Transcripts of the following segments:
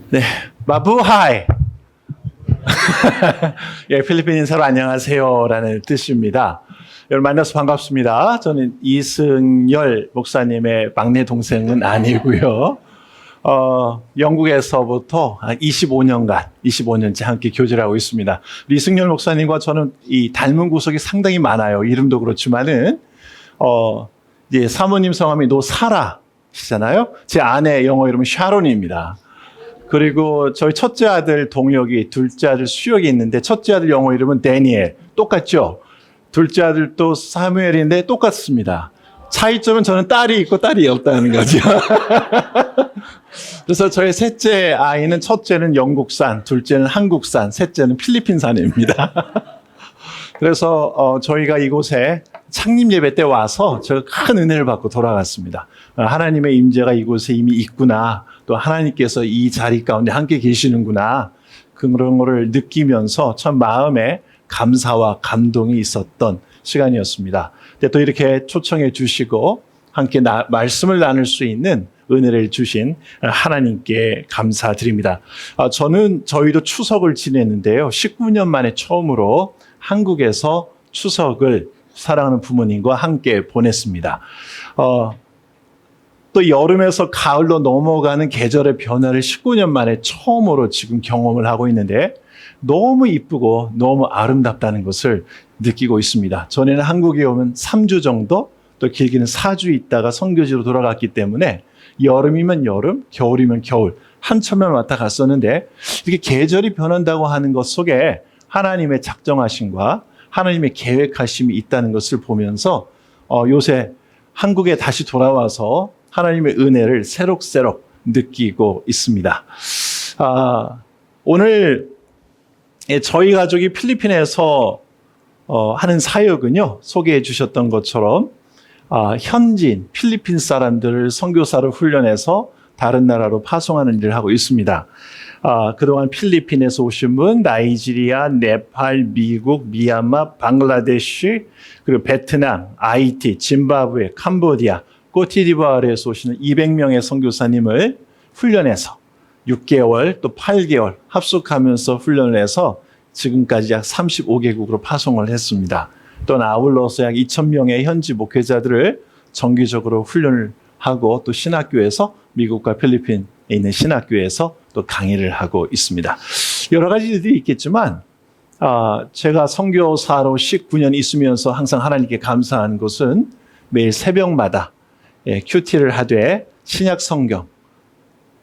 네, 마부하이. 예, 필리핀 인사로 안녕하세요라는 뜻입니다. 여러분 만나서 반갑습니다. 저는 이승열 목사님의 막내 동생은 아니고요. 영국에서부터 한 25년째 함께 교제를 하고 있습니다. 이승열 목사님과 저는 이 닮은 구석이 상당히 많아요. 이름도 그렇지만은 이제 사모님 성함이 노사라시잖아요. 제 아내 영어 이름은 샤론입니다. 그리고 저희 첫째 아들 동혁이, 둘째 아들 수혁이 있는데 첫째 아들 영어 이름은 데니엘. 똑같죠? 둘째 아들도 사무엘인데 똑같습니다. 차이점은 저는 딸이 있고 딸이 없다는 거죠. 그래서 저희 셋째 아이는 첫째는 영국산, 둘째는 한국산, 셋째는 필리핀산입니다. 그래서 저희가 이곳에 창립 예배 때 와서 제가 큰 은혜를 받고 돌아갔습니다. 하나님의 임재가 이곳에 이미 있구나. 또 하나님께서 이 자리 가운데 함께 계시는구나. 그런 거를 느끼면서 참 마음에 감사와 감동이 있었던 시간이었습니다. 근데 또 이렇게 초청해 주시고 함께 말씀을 나눌 수 있는 은혜를 주신 하나님께 감사드립니다. 저희도 추석을 지냈는데요. 19년 만에 처음으로 한국에서 추석을 사랑하는 부모님과 함께 보냈습니다. 또 여름에서 가을로 넘어가는 계절의 변화를 19년 만에 처음으로 지금 경험을 하고 있는데 너무 이쁘고 너무 아름답다는 것을 느끼고 있습니다. 전에는 한국에 오면 3주 정도 또 길게는 4주 있다가 선교지로 돌아갔기 때문에 여름이면 여름, 겨울이면 겨울 한참을 왔다 갔었는데 이렇게 계절이 변한다고 하는 것 속에 하나님의 작정하심과 하나님의 계획하심이 있다는 것을 보면서 요새 한국에 다시 돌아와서 하나님의 은혜를 새록새록 느끼고 있습니다. 오늘 저희 가족이 필리핀에서 하는 사역은요, 소개해 주셨던 것처럼 현지인 필리핀 사람들을 선교사로 훈련해서 다른 나라로 파송하는 일을 하고 있습니다. 그동안 필리핀에서 오신 분, 나이지리아, 네팔, 미국, 미얀마, 방글라데시, 그리고 베트남, 아이티, 짐바브웨, 캄보디아, 코트디부아르에서 오시는 200명의 선교사님을 훈련해서 6개월 또 8개월 합숙하면서 훈련을 해서 지금까지 약 35개국으로 파송을 했습니다. 또 아울러서 약 2,000명의 현지 목회자들을 정기적으로 훈련을 하고 또 신학교에서 미국과 필리핀에 있는 신학교에서 또 강의를 하고 있습니다. 여러 가지 일들이 있겠지만 제가 선교사로 19년 있으면서 항상 하나님께 감사한 것은 매일 새벽마다 큐티를 하되 신약 성경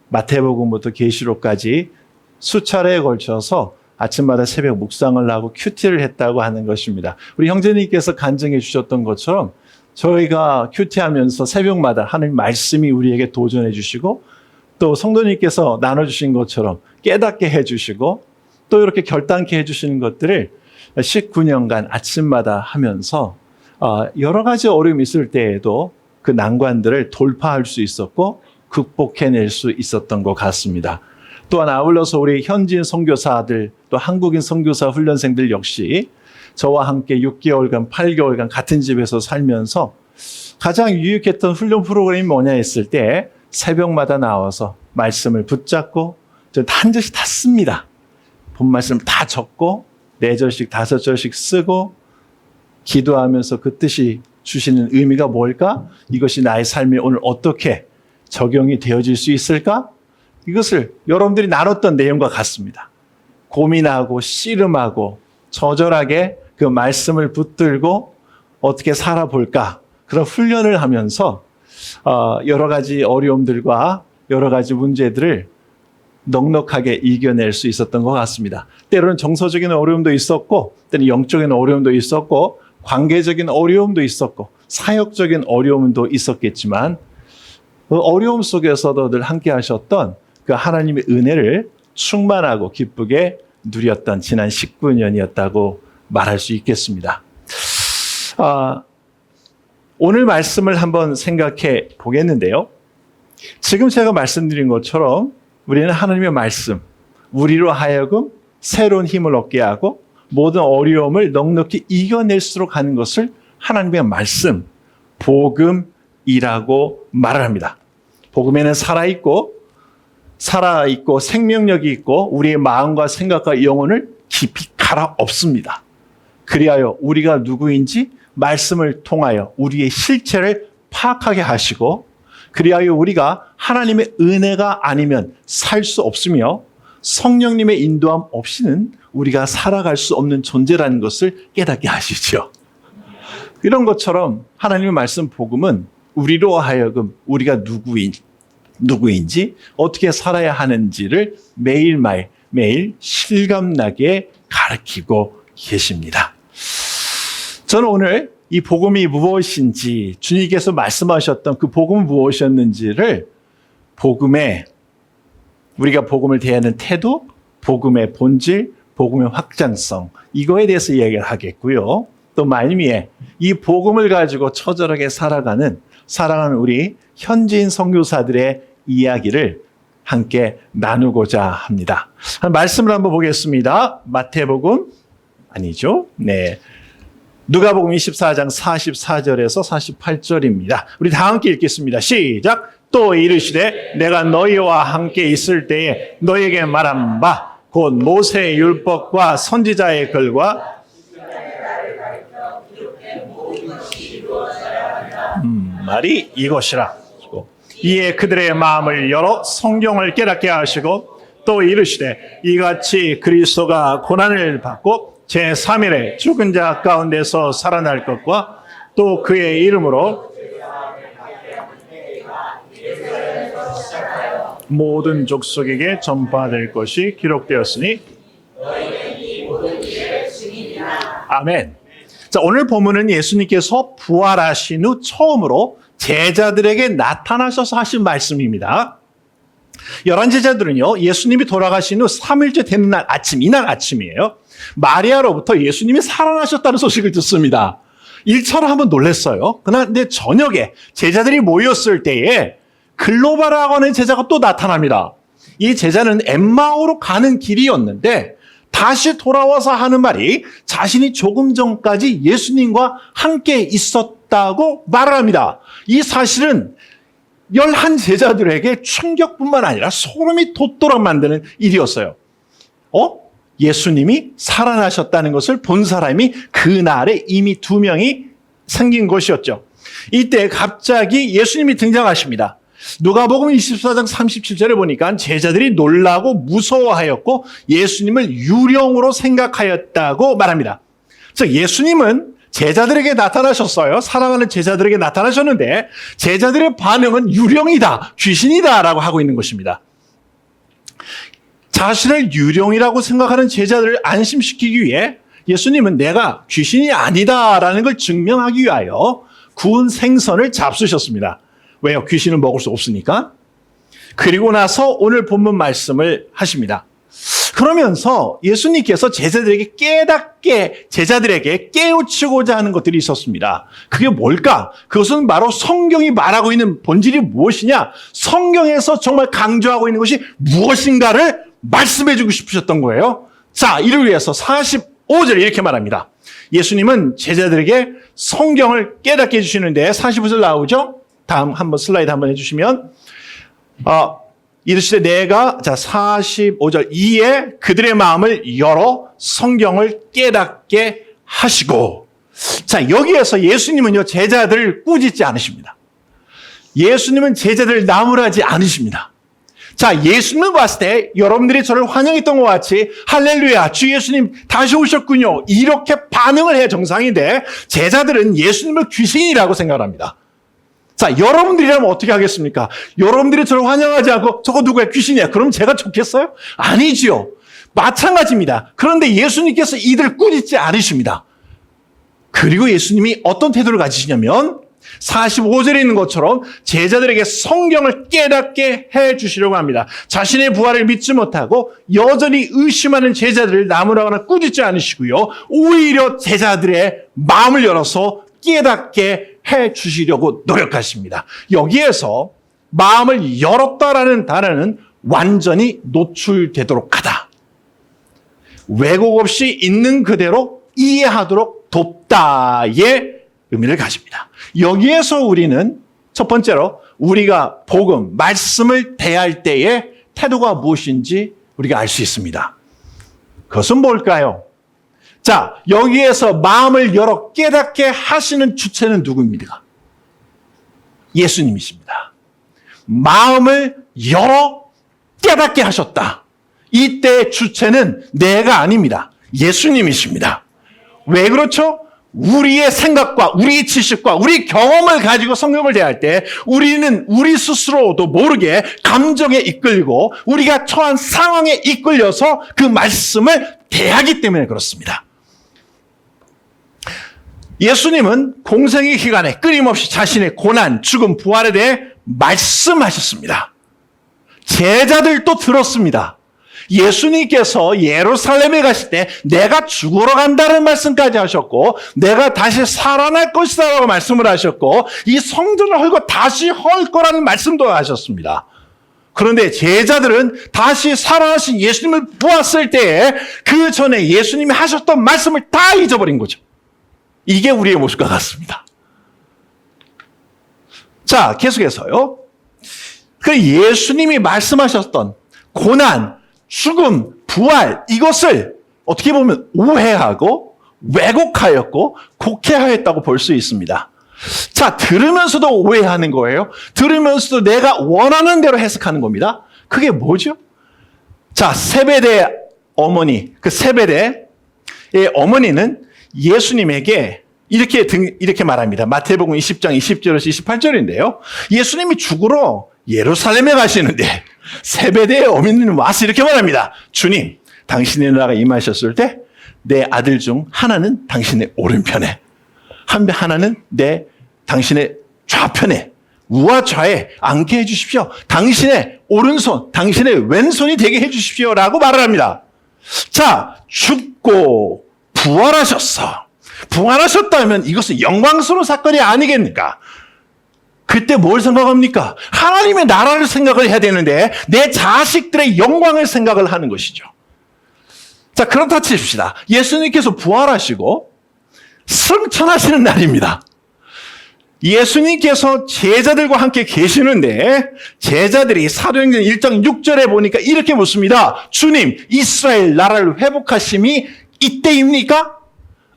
마태복음부터 계시록까지 수차례에 걸쳐서 아침마다 새벽 묵상을 하고 큐티를 했다고 하는 것입니다. 우리 형제님께서 간증해 주셨던 것처럼 저희가 큐티하면서 새벽마다 하나님 말씀이 우리에게 도전해 주시고 또 성도님께서 나눠주신 것처럼 깨닫게 해주시고 또 이렇게 결단케 해주시는 것들을 19년간 아침마다 하면서 여러 가지 어려움이 있을 때에도 그 난관들을 돌파할 수 있었고 극복해낼 수 있었던 것 같습니다. 또한 아울러서 우리 현지인 선교사들 또 한국인 선교사 훈련생들 역시 저와 함께 6개월간 8개월간 같은 집에서 살면서 가장 유익했던 훈련 프로그램이 뭐냐 했을 때 새벽마다 나와서 말씀을 붙잡고 한 절씩 다 씁니다. 본 말씀 다 적고 4절씩 5절씩 쓰고 기도하면서 그 뜻이 주시는 의미가 뭘까? 이것이 나의 삶에 오늘 어떻게 적용이 되어질 수 있을까? 이것을 여러분들이 나눴던 내용과 같습니다. 고민하고 씨름하고 저절하게 그 말씀을 붙들고 어떻게 살아볼까? 그런 훈련을 하면서 여러 가지 어려움들과 여러 가지 문제들을 넉넉하게 이겨낼 수 있었던 것 같습니다. 때로는 정서적인 어려움도 있었고 때로는 영적인 어려움도 있었고 관계적인 어려움도 있었고 사역적인 어려움도 있었겠지만 그 어려움 속에서도 늘 함께 하셨던 그 하나님의 은혜를 충만하고 기쁘게 누렸던 지난 19년이었다고 말할 수 있겠습니다. 오늘 말씀을 한번 생각해 보겠는데요. 지금 제가 말씀드린 것처럼 우리는 하나님의 말씀, 우리로 하여금 새로운 힘을 얻게 하고 모든 어려움을 넉넉히 이겨낼수록 하는 것을 하나님의 말씀, 복음이라고 말을 합니다. 복음에는 살아있고 살아있고 생명력이 있고 우리의 마음과 생각과 영혼을 깊이 갈아엎습니다. 그리하여 우리가 누구인지 말씀을 통하여 우리의 실체를 파악하게 하시고 그리하여 우리가 하나님의 은혜가 아니면 살 수 없으며 성령님의 인도함 없이는 우리가 살아갈 수 없는 존재라는 것을 깨닫게 하시죠. 이런 것처럼 하나님의 말씀 복음은 우리로 하여금 우리가 누구인지 어떻게 살아야 하는지를 매일 실감나게 가르치고 계십니다. 저는 오늘 이 복음이 무엇인지 주님께서 말씀하셨던 그 복음은 무엇이었는지를 우리가 복음을 대하는 태도, 복음의 본질, 복음의 확장성 이거에 대해서 이야기를 하겠고요. 또 만미에 이 복음을 가지고 처절하게 살아가는 사랑하는 우리 현지인 선교사들의 이야기를 함께 나누고자 합니다. 말씀을 한번 보겠습니다. 마태복음 아니죠? 네. 누가복음 24장 44절에서 48절입니다. 우리 다 함께 읽겠습니다. 시작. 또 이르시되 내가 너희와 함께 있을 때에 너희에게 말한 바 곧 모세의 율법과 선지자의 글과 말이 이것이라. 이에 그들의 마음을 열어 성경을 깨닫게 하시고 또 이르시되 이같이 그리스도가 고난을 받고 제3일에 죽은 자 가운데서 살아날 것과 또 그의 이름으로 모든 족속에게 전파될 것이 기록되었으니 아멘. 자, 오늘 본문은 예수님께서 부활하신 후 처음으로 제자들에게 나타나셔서 하신 말씀입니다. 11 제자들은요, 예수님이 돌아가신 후 3일째 되는 날 아침, 이날 아침이에요. 마리아로부터 예수님이 살아나셨다는 소식을 듣습니다. 1차로 한번 놀랐어요. 그런데 저녁에 제자들이 모였을 때에 글로바라고 하는 제자가 또 나타납니다. 이 제자는 엠마오로 가는 길이었는데 다시 돌아와서 하는 말이 자신이 조금 전까지 예수님과 함께 있었다고 말을 합니다. 이 사실은 11 제자들에게 충격뿐만 아니라 소름이 돋도록 만드는 일이었어요. 예수님이 살아나셨다는 것을 본 사람이 그날에 이미 2명이 생긴 것이었죠. 이때 갑자기 예수님이 등장하십니다. 누가복음 24장 37절에 보니까 제자들이 놀라고 무서워하였고 예수님을 유령으로 생각하였다고 말합니다. 즉 예수님은 제자들에게 나타나셨어요. 사랑하는 제자들에게 나타나셨는데 제자들의 반응은 유령이다, 귀신이다라고 하고 있는 것입니다. 자신을 유령이라고 생각하는 제자들을 안심시키기 위해 예수님은 내가 귀신이 아니다라는 걸 증명하기 위하여 구운 생선을 잡수셨습니다. 왜요? 귀신을 먹을 수 없으니까. 그리고 나서 오늘 본문 말씀을 하십니다. 그러면서 예수님께서 제자들에게 제자들에게 깨우치고자 하는 것들이 있었습니다. 그게 뭘까? 그것은 바로 성경이 말하고 있는 본질이 무엇이냐? 성경에서 정말 강조하고 있는 것이 무엇인가를 말씀해 주고 싶으셨던 거예요. 자, 이를 위해서 45절 이렇게 말합니다. 예수님은 제자들에게 성경을 깨닫게 해주시는데 45절 나오죠? 다음 한번 슬라이드 한번 해주시면 이르시되 내가 45절 이에 그들의 마음을 열어 성경을 깨닫게 하시고 자 여기에서 예수님은요 제자들을 꾸짖지 않으십니다. 예수님은 제자들을 나무라지 않으십니다. 자 예수님을 봤을 때 여러분들이 저를 환영했던 것 같이 할렐루야 주 예수님 다시 오셨군요 이렇게 반응을 해야 정상인데 제자들은 예수님을 귀신이라고 생각을 합니다. 자, 여러분들이라면 어떻게 하겠습니까? 여러분들이 저를 환영하지 않고 저거 누구야? 귀신이야. 그럼 제가 좋겠어요? 아니지요. 마찬가지입니다. 그런데 예수님께서 이들 꾸짖지 않으십니다. 그리고 예수님이 어떤 태도를 가지시냐면 45절에 있는 것처럼 제자들에게 성경을 깨닫게 해주시려고 합니다. 자신의 부활을 믿지 못하고 여전히 의심하는 제자들을 나무라거나 꾸짖지 않으시고요. 오히려 제자들의 마음을 열어서 깨닫게 해주시려고 노력하십니다. 여기에서 마음을 열었다라는 단어는 완전히 노출되도록 하다. 왜곡 없이 있는 그대로 이해하도록 돕다의 의미를 가집니다. 여기에서 우리는 첫 번째로 우리가 복음, 말씀을 대할 때에 태도가 무엇인지 우리가 알 수 있습니다. 그것은 뭘까요? 자, 여기에서 마음을 열어 깨닫게 하시는 주체는 누구입니까? 예수님이십니다. 마음을 열어 깨닫게 하셨다. 이때의 주체는 내가 아닙니다. 예수님이십니다. 왜 그렇죠? 우리의 생각과 우리의 지식과 우리 경험을 가지고 성경을 대할 때 우리는 우리 스스로도 모르게 감정에 이끌고 우리가 처한 상황에 이끌려서 그 말씀을 대하기 때문에 그렇습니다. 예수님은 공생의 기간에 끊임없이 자신의 고난, 죽음, 부활에 대해 말씀하셨습니다. 제자들도 들었습니다. 예수님께서 예루살렘에 가실 때 내가 죽으러 간다는 말씀까지 하셨고 내가 다시 살아날 것이다 라고 말씀을 하셨고 이 성전을 헐고 다시 헐 거라는 말씀도 하셨습니다. 그런데 제자들은 다시 살아나신 예수님을 보았을 때에 그 전에 예수님이 하셨던 말씀을 다 잊어버린 거죠. 이게 우리의 모습과 같습니다. 자, 계속해서요. 그 예수님이 말씀하셨던 고난, 죽음, 부활 이것을 어떻게 보면 오해하고 왜곡하였고 곡해하였다고 볼 수 있습니다. 자, 들으면서도 오해하는 거예요. 들으면서도 내가 원하는 대로 해석하는 겁니다. 그게 뭐죠? 자, 세베대 어머니, 그 세베대의 어머니는 예수님에게 이렇게 말합니다. 마태복음 20장 20절에서 28절인데요. 예수님이 죽으러 예루살렘에 가시는데 세베대의 어머니는 와서 이렇게 말합니다. 주님, 당신의 나라가 임하셨을 때 내 아들 중 하나는 당신의 오른편에, 하나는 당신의 좌편에, 우와 좌에 앉게 해주십시오. 당신의 오른손, 당신의 왼손이 되게 해주십시오. 라고 말을 합니다. 자, 죽고 부활하셨어. 부활하셨다면 이것은 영광스러운 사건이 아니겠습니까? 그때 뭘 생각합니까? 하나님의 나라를 생각을 해야 되는데 내 자식들의 영광을 생각을 하는 것이죠. 자, 그렇다 칩시다. 예수님께서 부활하시고 승천하시는 날입니다. 예수님께서 제자들과 함께 계시는데 제자들이 사도행전 1장 6절에 보니까 이렇게 묻습니다. 주님, 이스라엘 나라를 회복하심이 이때입니까?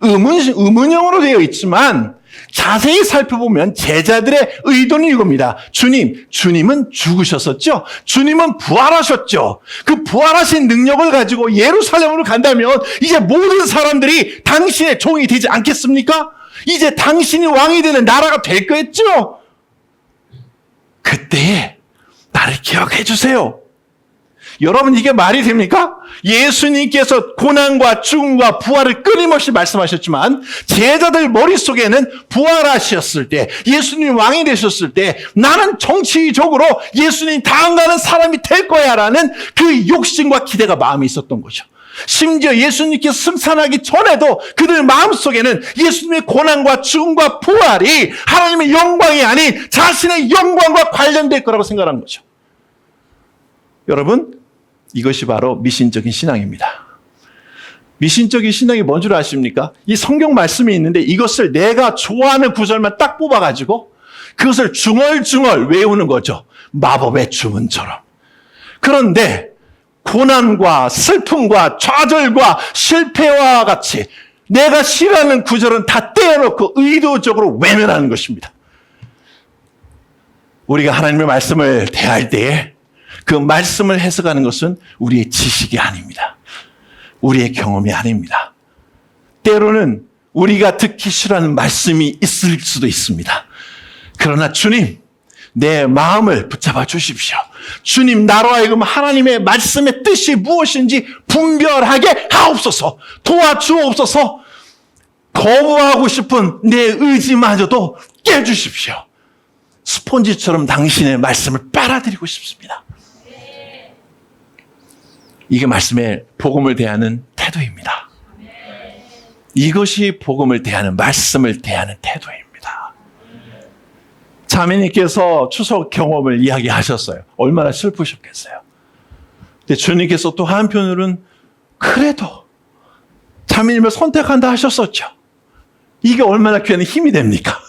의문형으로 되어 있지만 자세히 살펴보면 제자들의 의도는 이겁니다. 주님은 죽으셨었죠? 주님은 부활하셨죠? 그 부활하신 능력을 가지고 예루살렘으로 간다면 이제 모든 사람들이 당신의 종이 되지 않겠습니까? 이제 당신이 왕이 되는 나라가 될 거였죠? 그때에 나를 기억해 주세요. 여러분, 이게 말이 됩니까? 예수님께서 고난과 죽음과 부활을 끊임없이 말씀하셨지만 제자들 머릿속에는 부활하셨을 때, 예수님 왕이 되셨을 때 나는 정치적으로 예수님 다음가는 사람이 될 거야 라는 그 욕심과 기대가 마음에 있었던 거죠. 심지어 예수님께서 승천하기 전에도 그들 마음속에는 예수님의 고난과 죽음과 부활이 하나님의 영광이 아닌 자신의 영광과 관련될 거라고 생각한 거죠. 여러분, 이것이 바로 미신적인 신앙입니다. 미신적인 신앙이 뭔 줄 아십니까? 이 성경 말씀이 있는데 이것을 내가 좋아하는 구절만 딱 뽑아가지고 그것을 중얼중얼 외우는 거죠. 마법의 주문처럼. 그런데 고난과 슬픔과 좌절과 실패와 같이 내가 싫어하는 구절은 다 떼어놓고 의도적으로 외면하는 것입니다. 우리가 하나님의 말씀을 대할 때에 그 말씀을 해석하는 것은 우리의 지식이 아닙니다. 우리의 경험이 아닙니다. 때로는 우리가 듣기 싫어하는 말씀이 있을 수도 있습니다. 그러나 주님, 내 마음을 붙잡아 주십시오. 주님, 나로 하여금 하나님의 말씀의 뜻이 무엇인지 분별하게 하옵소서. 도와주옵소서. 거부하고 싶은 내 의지마저도 깨주십시오. 스폰지처럼 당신의 말씀을 빨아들이고 싶습니다. 이게 말씀의 복음을 대하는 태도입니다. 이것이 복음을 대하는, 말씀을 대하는 태도입니다. 자매님께서 추석 경험을 이야기하셨어요. 얼마나 슬프셨겠어요. 근데 주님께서 또 한편으로는 그래도 자매님을 선택한다 하셨었죠. 이게 얼마나 귀한 힘이 됩니까?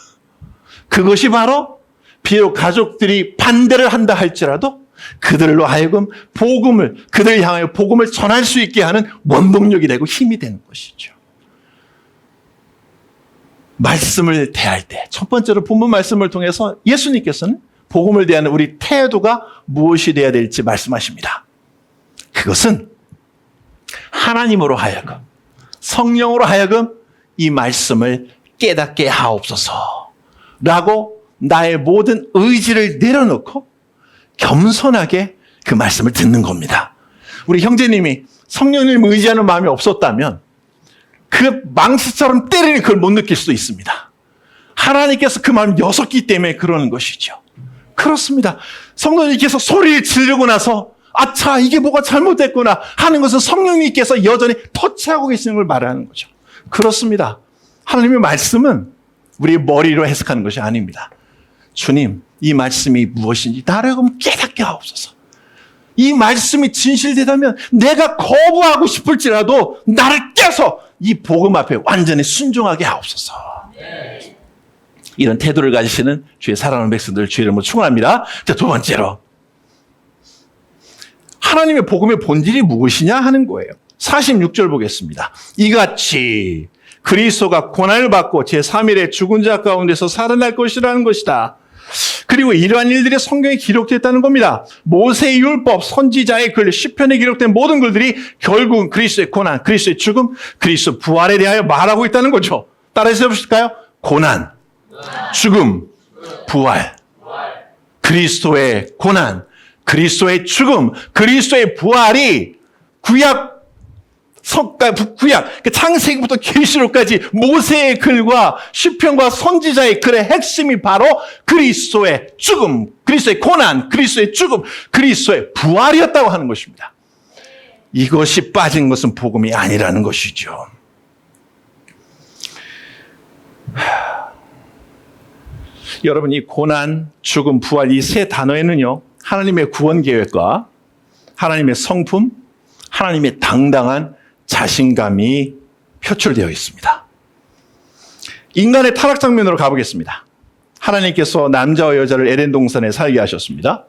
그것이 바로 비록 가족들이 반대를 한다 할지라도 그들로 하여금 그들 향하여 복음을 전할 수 있게 하는 원동력이 되고 힘이 되는 것이죠. 말씀을 대할 때, 첫 번째로 본문 말씀을 통해서 예수님께서는 복음을 대하는 우리 태도가 무엇이 되어야 될지 말씀하십니다. 그것은 하나님으로 하여금, 성령으로 하여금 이 말씀을 깨닫게 하옵소서 라고 나의 모든 의지를 내려놓고 겸손하게 그 말씀을 듣는 겁니다. 우리 형제님이 성령님 의지하는 마음이 없었다면 그 망치처럼 때리는 그걸 못 느낄 수도 있습니다. 하나님께서 그 마음이 여섰기 때문에 그러는 것이죠. 그렇습니다. 성령님께서 소리를 지르고 나서 아차 이게 뭐가 잘못됐구나 하는 것은 성령님께서 여전히 터치하고 계시는 걸 말하는 거죠. 그렇습니다. 하나님의 말씀은 우리의 머리로 해석하는 것이 아닙니다. 주님, 이 말씀이 무엇인지 나를 깨닫게 하옵소서. 이 말씀이 진실되다면 내가 거부하고 싶을지라도 나를 깨서 이 복음 앞에 완전히 순종하게 하옵소서. 이런 태도를 가지시는 주의 사랑하는 백성들 주의 이름으로 축원합니다. 자, 두 번째로 하나님의 복음의 본질이 무엇이냐 하는 거예요. 46절 보겠습니다. 이같이 그리스도가 고난을 받고 제3일에 죽은 자 가운데서 살아날 것이라는 것이다. 그리고 이러한 일들이 성경에 기록됐다는 겁니다. 모세의 율법, 선지자의 글, 시편에 기록된 모든 글들이 결국은 그리스도의 고난, 그리스도의 죽음, 그리스도 부활에 대하여 말하고 있다는 거죠. 따라서 해보실까요? 고난, 죽음, 부활. 그리스도의 고난, 그리스도의 죽음, 그리스도의 부활이 구약, 창세기부터 계시록까지 모세의 글과 시편과 선지자의 글의 핵심이 바로 그리스도의 죽음, 그리스도의 고난, 그리스도의 죽음, 그리스도의 부활이었다고 하는 것입니다. 이것이 빠진 것은 복음이 아니라는 것이죠. 여러분, 이 고난, 죽음, 부활 이 세 단어에는요, 하나님의 구원 계획과 하나님의 성품, 하나님의 당당한 자신감이 표출되어 있습니다. 인간의 타락 장면으로 가보겠습니다. 하나님께서 남자와 여자를 에덴 동산에 살게 하셨습니다.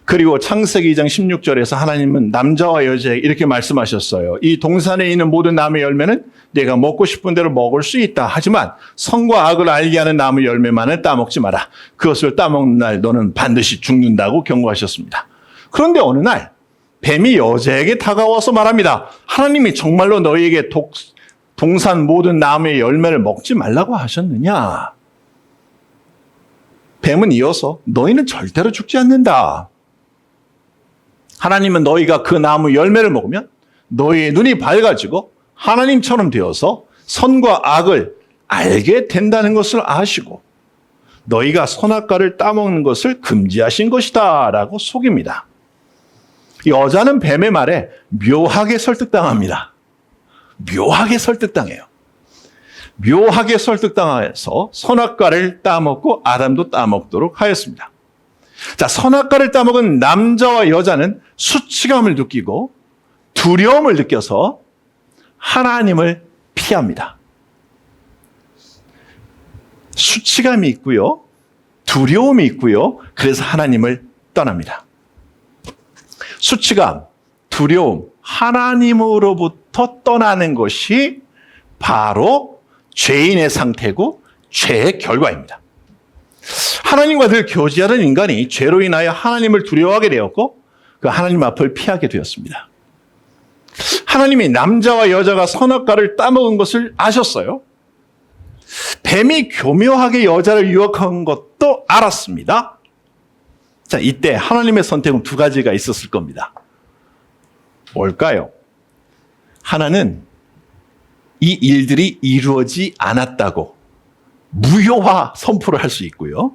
그리고 창세기 2장 16절에서 하나님은 남자와 여자에게 이렇게 말씀하셨어요. 이 동산에 있는 모든 나무의 열매는 내가 먹고 싶은 대로 먹을 수 있다. 하지만 선과 악을 알게 하는 나무 열매만은 따먹지 마라. 그것을 따먹는 날 너는 반드시 죽는다고 경고하셨습니다. 그런데 어느 날 뱀이 여자에게 다가와서 말합니다. 하나님이 정말로 너희에게 동산 모든 나무의 열매를 먹지 말라고 하셨느냐? 뱀은 이어서 너희는 절대로 죽지 않는다. 하나님은 너희가 그 나무 열매를 먹으면 너희의 눈이 밝아지고 하나님처럼 되어서 선과 악을 알게 된다는 것을 아시고 너희가 선악과를 따먹는 것을 금지하신 것이다 라고 속입니다. 여자는 뱀의 말에 묘하게 설득당합니다. 묘하게 설득당해요. 묘하게 설득당해서 선악과를 따먹고 아담도 따먹도록 하였습니다. 자, 선악과를 따먹은 남자와 여자는 수치감을 느끼고 두려움을 느껴서 하나님을 피합니다. 수치감이 있고요. 두려움이 있고요. 그래서 하나님을 떠납니다. 수치감, 두려움, 하나님으로부터 떠나는 것이 바로 죄인의 상태고 죄의 결과입니다. 하나님과 늘 교제하는 인간이 죄로 인하여 하나님을 두려워하게 되었고 그 하나님 앞을 피하게 되었습니다. 하나님이 남자와 여자가 선악과를 따먹은 것을 아셨어요. 뱀이 교묘하게 여자를 유혹한 것도 알았습니다. 자, 이때 하나님의 선택은 두 가지가 있었을 겁니다. 뭘까요? 하나는 이 일들이 이루어지지 않았다고 무효화 선포를 할 수 있고요.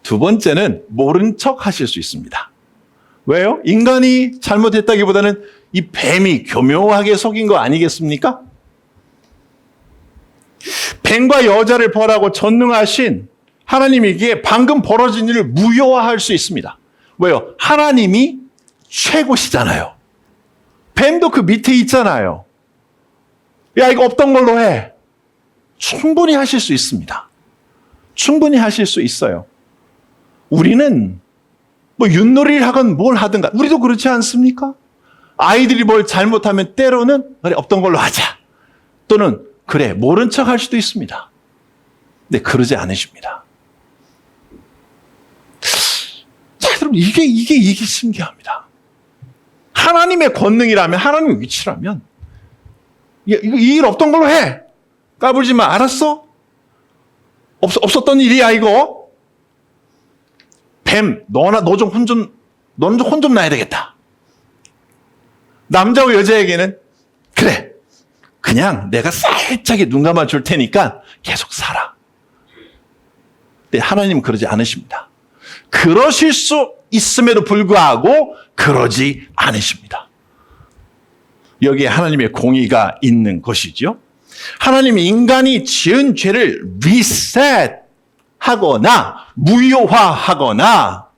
두 번째는 모른 척 하실 수 있습니다. 왜요? 인간이 잘못했다기보다는 이 뱀이 교묘하게 속인 거 아니겠습니까? 뱀과 여자를 벌하고 전능하신 하나님에게 방금 벌어진 일을 무효화할 수 있습니다. 왜요? 하나님이 최고시잖아요. 뱀도 그 밑에 있잖아요. 야, 이거 없던 걸로 해. 충분히 하실 수 있습니다. 충분히 하실 수 있어요. 우리는 뭐 윷놀이를 하건 뭘 하든가. 우리도 그렇지 않습니까? 아이들이 뭘 잘못하면 때로는 그래, 없던 걸로 하자. 또는 그래, 모른 척 할 수도 있습니다. 근데 그러지 않으십니다. 자, 여러분, 이게 신기합니다. 하나님의 권능이라면, 하나님의 위치라면, 이 일 없던 걸로 해. 까불지 마. 알았어? 없었던 일이야, 이거. 뱀, 너는 좀 혼 좀 나야 되겠다. 남자와 여자에게는, 그래. 그냥 내가 살짝 눈 감아 줄 테니까 계속 살아. 근데 하나님은 그러지 않으십니다. 그러실 수 있음에도 불구하고 그러지 않으십니다. 여기에 하나님의 공의가 있는 것이죠. 하나님이 인간이 지은 죄를 리셋하거나 무효화하거나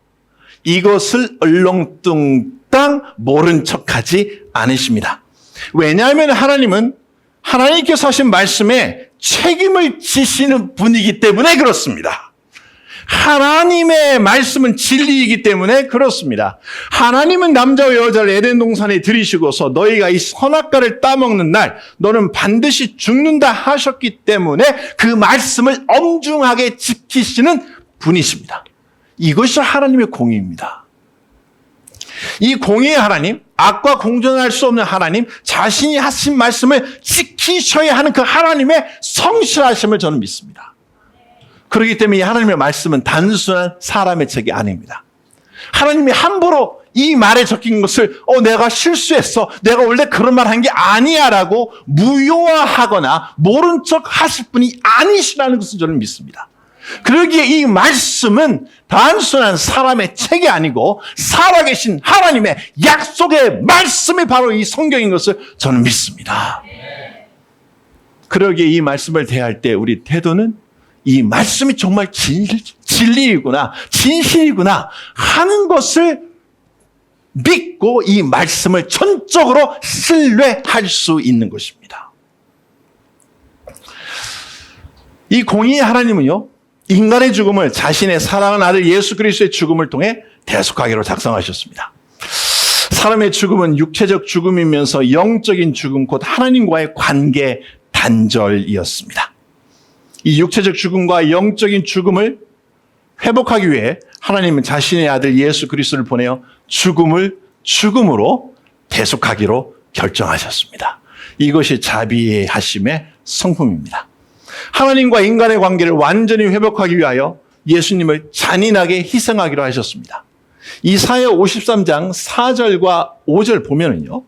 이것을 얼렁뚱땅 모른 척하지 않으십니다. 왜냐하면 하나님은 하나님께서 하신 말씀에 책임을 지시는 분이기 때문에 그렇습니다. 하나님의 말씀은 진리이기 때문에 그렇습니다. 하나님은 남자와 여자를 에덴 동산에 들이시고서 너희가 이 선악과를 따먹는 날 너는 반드시 죽는다 하셨기 때문에 그 말씀을 엄중하게 지키시는 분이십니다. 이것이 하나님의 공의입니다. 이 공의의 하나님, 악과 공존할 수 없는 하나님, 자신이 하신 말씀을 지키셔야 하는 그 하나님의 성실하심을 저는 믿습니다. 그렇기 때문에 이 하나님의 말씀은 단순한 사람의 책이 아닙니다. 하나님이 함부로 이 말에 적힌 것을 내가 실수했어, 내가 원래 그런 말 한 게 아니야 라고 무효화하거나 모른 척 하실 분이 아니시라는 것을 저는 믿습니다. 그러기에 이 말씀은 단순한 사람의 책이 아니고 살아계신 하나님의 약속의 말씀이 바로 이 성경인 것을 저는 믿습니다. 그러기에 이 말씀을 대할 때 우리 태도는 이 말씀이 정말 진리이구나, 진실이구나 하는 것을 믿고 이 말씀을 전적으로 신뢰할 수 있는 것입니다. 이 공의의 하나님은요, 인간의 죽음을 자신의 사랑하는 아들 예수 그리스도의 죽음을 통해 대속하기로 작성하셨습니다. 사람의 죽음은 육체적 죽음이면서 영적인 죽음, 곧 하나님과의 관계 단절이었습니다. 이 육체적 죽음과 영적인 죽음을 회복하기 위해 하나님은 자신의 아들 예수 그리스도를 보내어 죽음을 죽음으로 대속하기로 결정하셨습니다. 이것이 자비하심의 성품입니다. 하나님과 인간의 관계를 완전히 회복하기 위하여 예수님을 잔인하게 희생하기로 하셨습니다. 이사야 53장 4절과 5절 보면은요,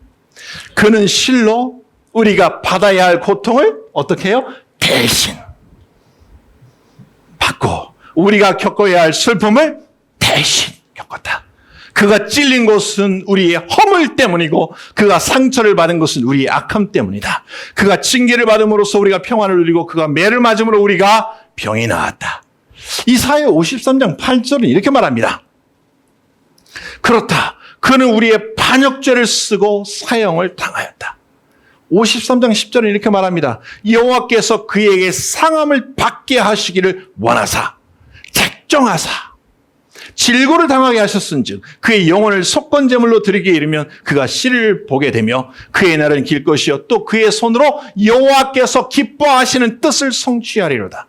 그는 실로 우리가 받아야 할 고통을 어떻게 해요? 대신 받고 우리가 겪어야 할 슬픔을 대신 겪었다. 그가 찔린 것은 우리의 허물 때문이고 그가 상처를 받은 것은 우리의 악함 때문이다. 그가 징계를 받음으로써 우리가 평안을 누리고 그가 매를 맞음으로 우리가 병이 나았다. 이사야 53장 8절은 이렇게 말합니다. 그렇다. 그는 우리의 반역죄를 쓰고 사형을 당하였다. 53장 10절은 이렇게 말합니다. 여호와께서 그에게 상함을 받게 하시기를 원하사 작정하사 질고를 당하게 하셨은즉 그의 영혼을 속건제물로 드리기에 이르면 그가 씨를 보게 되며 그의 날은 길 것이요 또 그의 손으로 여호와께서 기뻐하시는 뜻을 성취하리로다.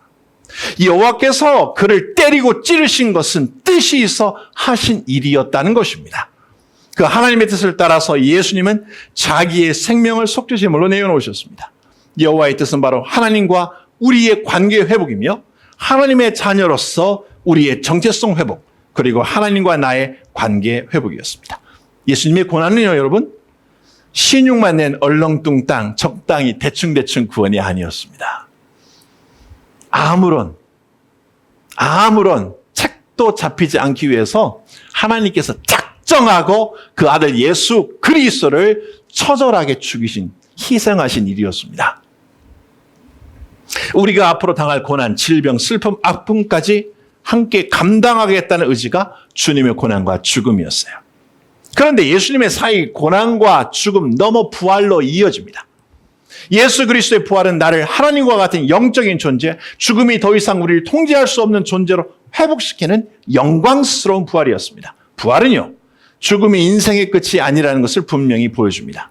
여호와께서 그를 때리고 찌르신 것은 뜻이 있어 하신 일이었다는 것입니다. 그 하나님의 뜻을 따라서 예수님은 자기의 생명을 속죄제물로 내어놓으셨습니다. 여호와의 뜻은 바로 하나님과 우리의 관계 회복이며 하나님의 자녀로서 우리의 정체성 회복, 그리고 하나님과 나의 관계 회복이었습니다. 예수님의 고난은요, 여러분, 신용만 낸 얼렁뚱땅 적당히 대충대충 구원이 아니었습니다. 아무런 책도 잡히지 않기 위해서 하나님께서 작정하고 그 아들 예수 그리스도를 처절하게 죽이신, 희생하신 일이었습니다. 우리가 앞으로 당할 고난, 질병, 슬픔, 아픔까지 함께 감당하겠다는 의지가 주님의 고난과 죽음이었어요. 그런데 예수님의 사이 고난과 죽음 넘어 부활로 이어집니다. 예수 그리스도의 부활은 나를 하나님과 같은 영적인 존재, 죽음이 더 이상 우리를 통제할 수 없는 존재로 회복시키는 영광스러운 부활이었습니다. 부활은요, 죽음이 인생의 끝이 아니라는 것을 분명히 보여줍니다.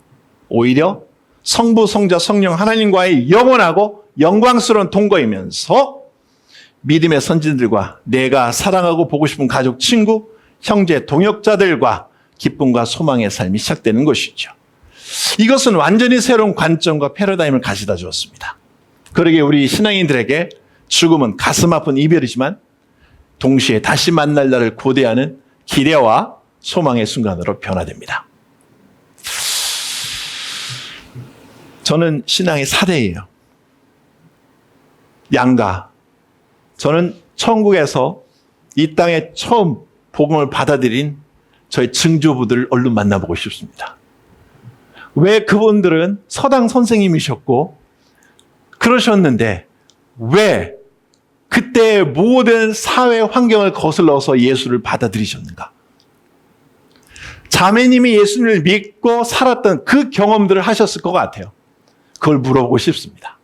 오히려 성부, 성자, 성령 하나님과의 영원하고 영광스러운 동거이면서 믿음의 선진들과 내가 사랑하고 보고 싶은 가족, 친구, 형제, 동역자들과 기쁨과 소망의 삶이 시작되는 것이죠. 이것은 완전히 새로운 관점과 패러다임을 가져다 주었습니다. 그러기에 우리 신앙인들에게 죽음은 가슴 아픈 이별이지만 동시에 다시 만날 날을 고대하는 기대와 소망의 순간으로 변화됩니다. 저는 신앙의 사대예요. 양가. 저는 천국에서 이 땅에 처음 복음을 받아들인 저희 증조부들을 얼른 만나보고 싶습니다. 왜 그분들은 서당 선생님이셨고 그러셨는데 왜 그때의 모든 사회 환경을 거슬러서 예수를 받아들이셨는가? 자매님이 예수님을 믿고 살았던 그 경험들을 하셨을 것 같아요. 그걸 물어보고 싶습니다.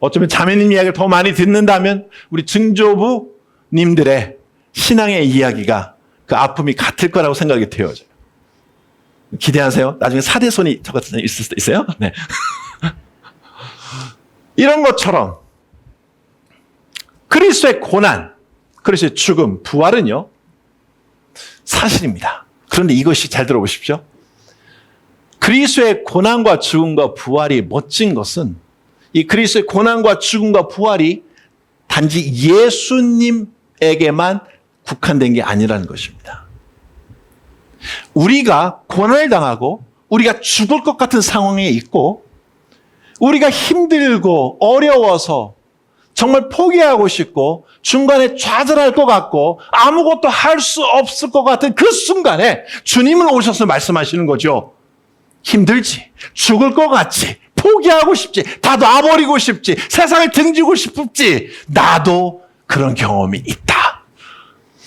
어쩌면 자매님 이야기를 더 많이 듣는다면 우리 증조부님들의 신앙의 이야기가 그 아픔이 같을 거라고 생각이 되어져요. 기대하세요. 나중에 사대손이 저 같은 사람이 있을 수도 있어요. 네. 이런 것처럼 그리스도의 고난, 그리스도의 죽음, 부활은요, 사실입니다. 그런데 이것이 잘 들어보십시오. 그리스도의 고난과 죽음과 부활이 멋진 것은 이 그리스도의 고난과 죽음과 부활이 단지 예수님에게만 국한된 게 아니라는 것입니다. 우리가 고난을 당하고 우리가 죽을 것 같은 상황에 있고 우리가 힘들고 어려워서 정말 포기하고 싶고 중간에 좌절할 것 같고 아무것도 할 수 없을 것 같은 그 순간에 주님은 오셔서 말씀하시는 거죠. 힘들지, 죽을 것 같지, 포기하고 싶지, 다 놔버리고 싶지, 세상을 등지고 싶지. 나도 그런 경험이 있다.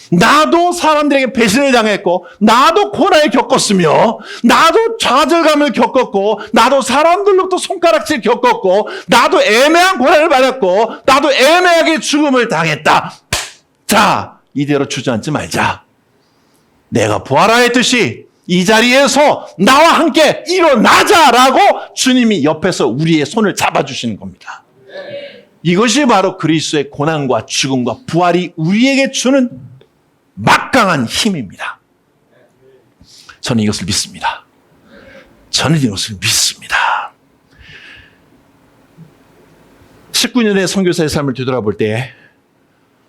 나도 사람들에게 배신을 당했고 나도 고난을 겪었으며 나도 좌절감을 겪었고 나도 사람들로부터 손가락질 겪었고 나도 애매한 고난을 받았고 나도 애매하게 죽음을 당했다. 자, 이대로 주저앉지 말자. 내가 부활하였듯이 이 자리에서 나와 함께 일어나자라고 주님이 옆에서 우리의 손을 잡아주시는 겁니다. 이것이 바로 그리스도의 고난과 죽음과 부활이 우리에게 주는 막강한 힘입니다. 저는 이것을 믿습니다. 저는 이것을 믿습니다. 19년의 선교사의 삶을 되돌아볼 때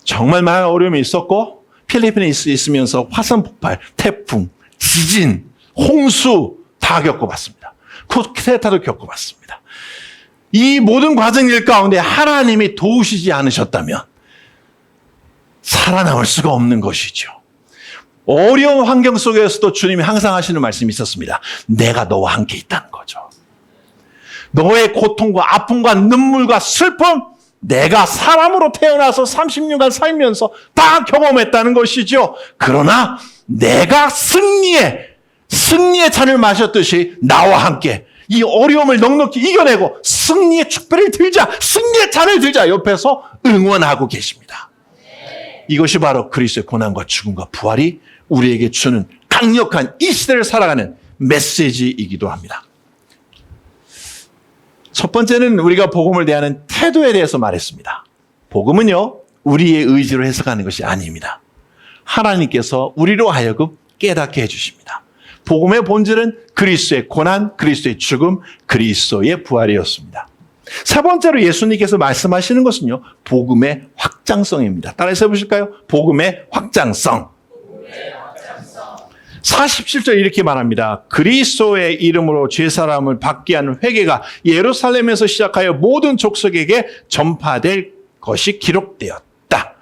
정말 많은 어려움이 있었고 필리핀에 있으면서 화산 폭발, 태풍, 지진, 홍수 다 겪어봤습니다. 쿠데타도 겪어봤습니다. 이 모든 과정일 가운데 하나님이 도우시지 않으셨다면 살아남을 수가 없는 것이죠. 어려운 환경 속에서도 주님이 항상 하시는 말씀이 있었습니다. 내가 너와 함께 있다는 거죠. 너의 고통과 아픔과 눈물과 슬픔, 내가 사람으로 태어나서 30년간 살면서 다 경험했다는 것이죠. 그러나 내가 승리의 잔을 마셨듯이 나와 함께 이 어려움을 넉넉히 이겨내고 승리의 축배를 들자, 승리의 잔을 들자 옆에서 응원하고 계십니다. 이것이 바로 그리스도의 고난과 죽음과 부활이 우리에게 주는 강력한 이 시대를 살아가는 메시지이기도 합니다. 첫 번째는 우리가 복음을 대하는 태도에 대해서 말했습니다. 복음은요, 우리의 의지로 해석하는 것이 아닙니다. 하나님께서 우리로 하여금 깨닫게 해주십니다. 복음의 본질은 그리스도의 고난, 그리스도의 죽음, 그리스도의 부활이었습니다. 세 번째로 예수님께서 말씀하시는 것은요, 복음의 확장성입니다. 따라서 해보실까요? 복음의 확장성. 47절 이렇게 말합니다. 그리스도의 이름으로 죄사함을 받게 하는 회개가 예루살렘에서 시작하여 모든 족속에게 전파될 것이 기록되었다.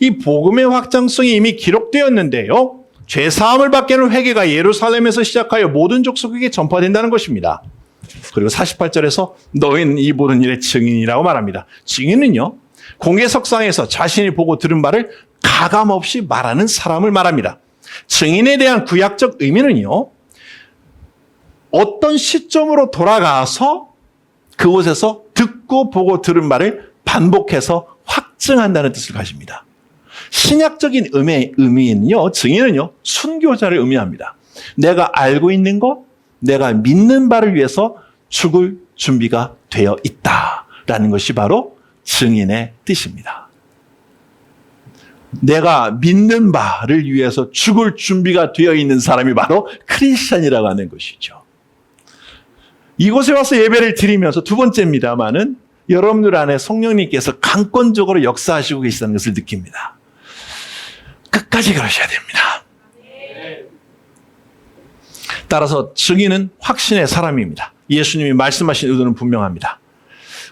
이 복음의 확장성이 이미 기록되었는데요. 죄사함을 받게 하는 회개가 예루살렘에서 시작하여 모든 족속에게 전파된다는 것입니다. 그리고 48절에서 너희는 이 모든 일의 증인이라고 말합니다. 증인은요, 공개석상에서 자신이 보고 들은 바를 가감없이 말하는 사람을 말합니다. 증인에 대한 구약적 의미는요, 어떤 시점으로 돌아가서 그곳에서 듣고 보고 들은 말을 반복해서 확증한다는 뜻을 가집니다. 신약적인 의미는요, 증인은요, 순교자를 의미합니다. 내가 알고 있는 것, 내가 믿는 바를 위해서 죽을 준비가 되어 있다라는 것이 바로 증인의 뜻입니다. 내가 믿는 바를 위해서 죽을 준비가 되어 있는 사람이 바로 크리스찬이라고 하는 것이죠. 이곳에 와서 예배를 드리면서 두 번째입니다마는 여러분들 안에 성령님께서 강권적으로 역사하시고 계시다는 것을 느낍니다. 끝까지 그러셔야 됩니다. 따라서 증인은 확신의 사람입니다. 예수님이 말씀하신 의도는 분명합니다.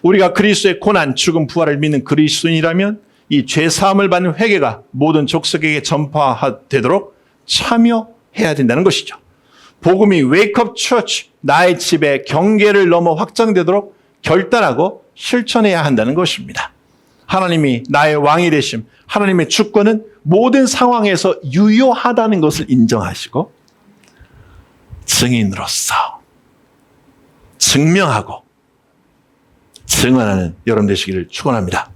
우리가 그리스도의 고난, 죽음, 부활을 믿는 그리스도인이라면 이 죄사함을 받는 회개가 모든 족속에게 전파되도록 참여해야 된다는 것이죠. 복음이 웨이크업 처치, 나의 집에 경계를 넘어 확장되도록 결단하고 실천해야 한다는 것입니다. 하나님이 나의 왕이 되심, 하나님의 주권은 모든 상황에서 유효하다는 것을 인정하시고 증인으로서 증명하고 증언하는 여러분 되시기를 축원합니다.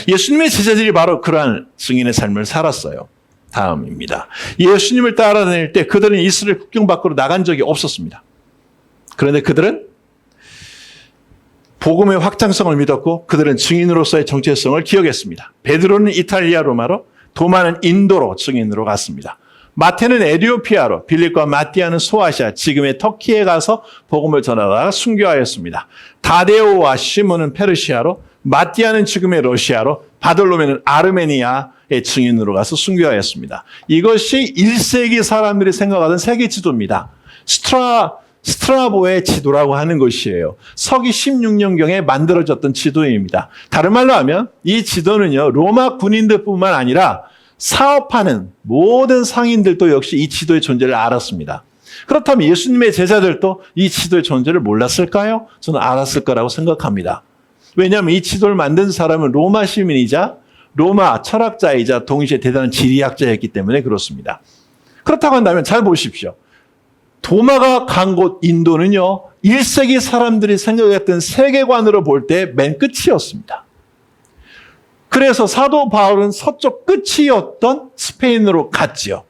예수님의 제자들이 바로 그러한 증인의 삶을 살았어요. 다음입니다. 예수님을 따라다닐 때 그들은 이스라엘 국경 밖으로 나간 적이 없었습니다. 그런데 그들은 복음의 확장성을 믿었고 그들은 증인으로서의 정체성을 기억했습니다. 베드로는 이탈리아 로마로, 도마는 인도로 증인으로 갔습니다. 마태는 에티오피아로, 빌립과 마띠아는 소아시아, 지금의 터키에 가서 복음을 전하다가 순교하였습니다. 다데오와 시몬은 페르시아로, 마띠아는 지금의 러시아로, 바돌로메는 아르메니아의 증인으로 가서 순교하였습니다. 이것이 1세기 사람들이 생각하던 세계 지도입니다. 스트라보의 지도라고 하는 것이에요. 서기 16년경에 만들어졌던 지도입니다. 다른 말로 하면 이 지도는요, 로마 군인들뿐만 아니라 사업하는 모든 상인들도 역시 이 지도의 존재를 알았습니다. 그렇다면 예수님의 제자들도 이 지도의 존재를 몰랐을까요? 저는 알았을 거라고 생각합니다. 왜냐하면 이 지도를 만든 사람은 로마 시민이자 로마 철학자이자 동시에 대단한 지리학자였기 때문에 그렇습니다. 그렇다고 한다면 잘 보십시오. 도마가 간 곳 인도는요, 1세기 사람들이 생각했던 세계관으로 볼 때 맨 끝이었습니다. 그래서 사도 바울은 서쪽 끝이었던 스페인으로 갔지요.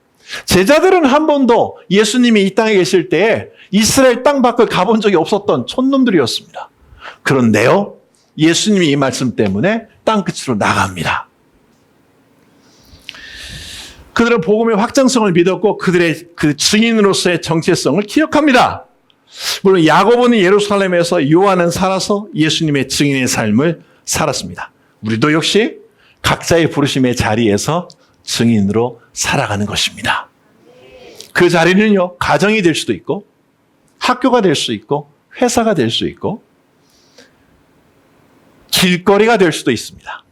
제자들은 한 번도 예수님이 이 땅에 계실 때에 이스라엘 땅 밖을 가본 적이 없었던 촌놈들이었습니다. 그런데요, 예수님이 이 말씀 때문에 땅 끝으로 나갑니다. 그들은 복음의 확장성을 믿었고 그들의 그 증인으로서의 정체성을 기억합니다. 물론 야고보는 예루살렘에서, 요한은 살아서 예수님의 증인의 삶을 살았습니다. 우리도 역시 각자의 부르심의 자리에서 증인으로 살아가는 것입니다. 그 자리는요, 가정이 될 수도 있고 학교가 될 수 있고 회사가 될 수 있고 길거리가 될 수도 있습니다.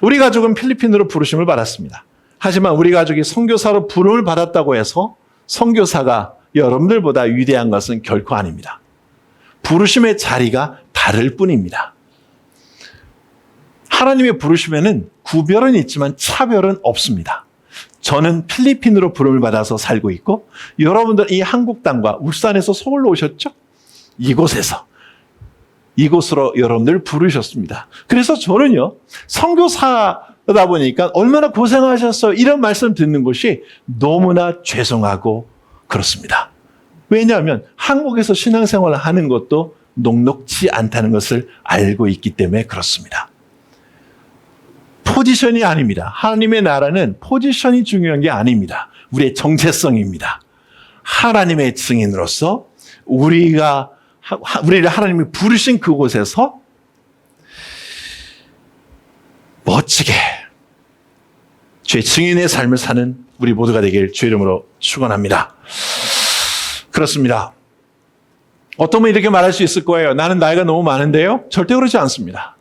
우리 가족은 필리핀으로 부르심을 받았습니다. 하지만 우리 가족이 선교사로 부름을 받았다고 해서 선교사가 여러분들보다 위대한 것은 결코 아닙니다. 부르심의 자리가 다를 뿐입니다. 하나님의 부르심에는 구별은 있지만 차별은 없습니다. 저는 필리핀으로 부름을 받아서 살고 있고 여러분들 이 한국 땅과 울산에서 서울로 오셨죠? 이곳으로 여러분들 부르셨습니다. 그래서 저는요, 선교사다 보니까 얼마나 고생하셨어요, 이런 말씀 듣는 것이 너무나 죄송하고 그렇습니다. 왜냐하면 한국에서 신앙생활을 하는 것도 녹록지 않다는 것을 알고 있기 때문에 그렇습니다. 포지션이 아닙니다. 하나님의 나라는 포지션이 중요한 게 아닙니다. 우리의 정체성입니다. 하나님의 증인으로서 우리를 하나님이 부르신 그곳에서 멋지게 주의 증인의 삶을 사는 우리 모두가 되길 주의 이름으로 축원합니다. 그렇습니다. 어떤 분이 이렇게 말할 수 있을 거예요. 나는 나이가 너무 많은데요. 절대 그러지 않습니다.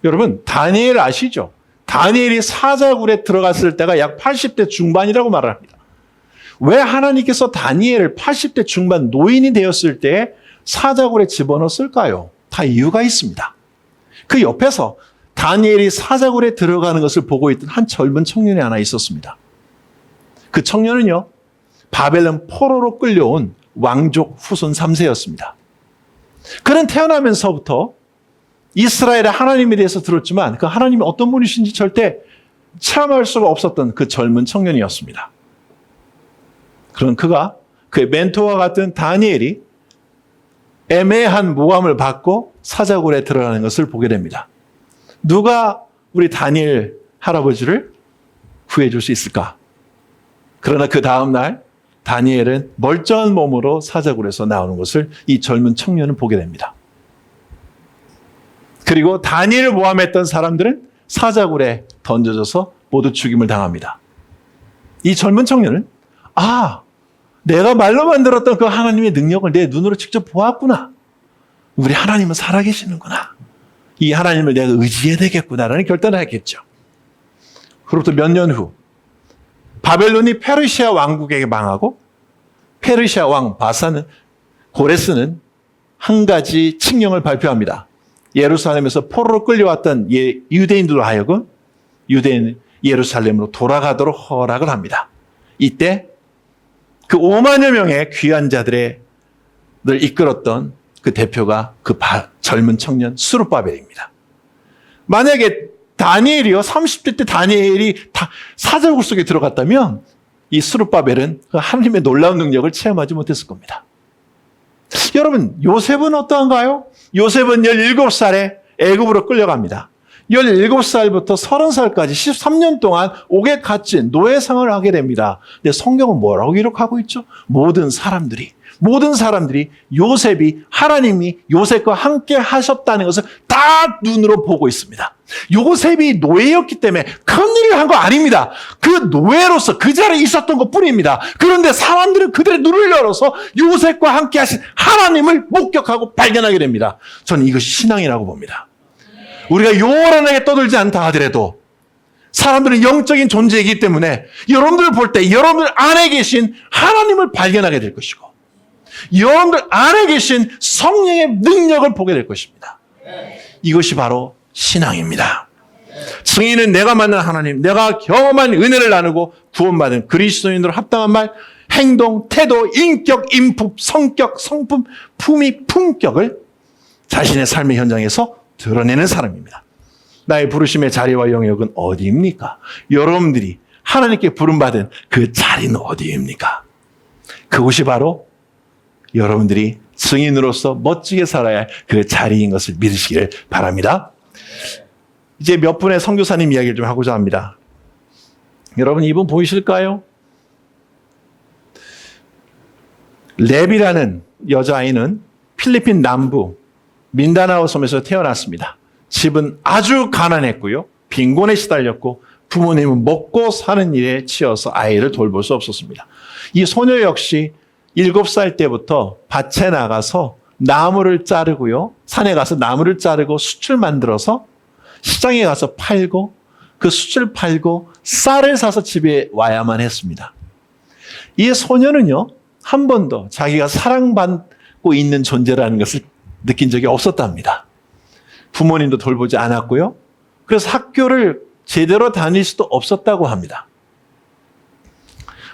여러분, 다니엘 아시죠? 다니엘이 사자굴에 들어갔을 때가 약 80대 중반이라고 말을 합니다. 왜 하나님께서 다니엘을 80대 중반 노인이 되었을 때 사자굴에 집어넣었을까요? 다 이유가 있습니다. 그 옆에서 다니엘이 사자굴에 들어가는 것을 보고 있던 한 젊은 청년이 하나 있었습니다. 그 청년은요, 바벨론 포로로 끌려온 왕족 후손 3세였습니다. 그는 태어나면서부터 이스라엘의 하나님에 대해서 들었지만 그 하나님이 어떤 분이신지 절대 체험할 수가 없었던 그 젊은 청년이었습니다. 그런 그가 그의 멘토와 같은 다니엘이 애매한 모함을 받고 사자굴에 들어가는 것을 보게 됩니다. 누가 우리 다니엘 할아버지를 구해줄 수 있을까? 그러나 그 다음날 다니엘은 멀쩡한 몸으로 사자굴에서 나오는 것을 이 젊은 청년은 보게 됩니다. 그리고 다니엘을 모함했던 사람들은 사자굴에 던져져서 모두 죽임을 당합니다. 이 젊은 청년은 내가 말로만 들었던 그 하나님의 능력을 내 눈으로 직접 보았구나. 우리 하나님은 살아계시는구나. 이 하나님을 내가 의지해야 되겠구나라는 결단을 했겠죠. 그로부터 몇 년 후 바벨론이 페르시아 왕국에게 망하고 페르시아 왕 고레스는 한 가지 칙령을 발표합니다. 예루살렘에서 포로로 끌려왔던 유대인들로 하여금 예루살렘으로 돌아가도록 허락을 합니다. 이때 그 5만여 명의 귀한 자들을 이끌었던 그 대표가 그 젊은 청년 스룹바벨입니다. 만약에 다니엘이요, 30대 때 다니엘이 사자굴 속에 들어갔다면 이 스룹바벨은 그 하나님의 놀라운 능력을 체험하지 못했을 겁니다. 여러분, 요셉은 어떠한가요? 요셉은 17살에 애굽으로 끌려갑니다. 17살부터 30살까지 13년 동안 옥에 갇힌 노예 생활을 하게 됩니다. 근데 성경은 뭐라고 기록하고 있죠? 모든 사람들이 요셉이 하나님이 요셉과 함께 하셨다는 것을 다 눈으로 보고 있습니다. 요셉이 노예였기 때문에 큰일을 한 거 아닙니다. 그 노예로서 그 자리에 있었던 것 뿐입니다. 그런데 사람들은 그들의 눈을 열어서 요셉과 함께 하신 하나님을 목격하고 발견하게 됩니다. 저는 이것이 신앙이라고 봅니다. 우리가 요란하게 떠들지 않다 하더라도 사람들은 영적인 존재이기 때문에 여러분들 볼 때 여러분들 안에 계신 하나님을 발견하게 될 것이고 여러분들 안에 계신 성령의 능력을 보게 될 것입니다. 이것이 바로 신앙입니다. 증인은 내가 만난 하나님, 내가 경험한 은혜를 나누고 구원받은 그리스도인으로 합당한 말, 행동, 태도, 인격, 인품, 성격, 성품, 품격을 자신의 삶의 현장에서 드러내는 사람입니다. 나의 부르심의 자리와 영역은 어디입니까? 여러분들이 하나님께 부름받은 그 자리는 어디입니까? 그곳이 바로 여러분들이 증인으로서 멋지게 살아야 할 그 자리인 것을 믿으시기를 바랍니다. 이제 몇 분의 선교사님 이야기를 좀 하고자 합니다. 여러분, 이분 보이실까요? 렙이라는 여자아이는 필리핀 남부 민다나오 섬에서 태어났습니다. 집은 아주 가난했고요. 빈곤에 시달렸고 부모님은 먹고 사는 일에 치여서 아이를 돌볼 수 없었습니다. 이 소녀 역시 7살 때부터 밭에 나가서 나무를 자르고요. 산에 가서 나무를 자르고 숯을 만들어서 시장에 가서 팔고 그 숯을 팔고 쌀을 사서 집에 와야만 했습니다. 이 소녀는요, 한 번도 자기가 사랑받고 있는 존재라는 것을 느낀 적이 없었답니다. 부모님도 돌보지 않았고요. 그래서 학교를 제대로 다닐 수도 없었다고 합니다.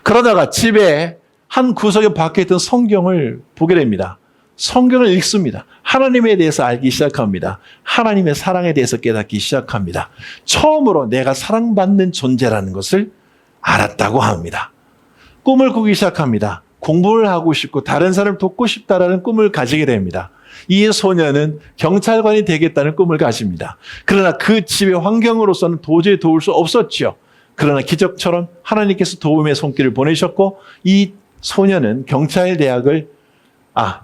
그러다가 집에 한 구석에 박혀있던 성경을 보게 됩니다. 성경을 읽습니다. 하나님에 대해서 알기 시작합니다. 하나님의 사랑에 대해서 깨닫기 시작합니다. 처음으로 내가 사랑받는 존재라는 것을 알았다고 합니다. 꿈을 꾸기 시작합니다. 공부를 하고 싶고 다른 사람을 돕고 싶다라는 꿈을 가지게 됩니다. 이 소녀는 경찰관이 되겠다는 꿈을 가집니다. 그러나 그 집의 환경으로서는 도저히 도울 수 없었지요. 그러나 기적처럼 하나님께서 도움의 손길을 보내셨고 이 소녀는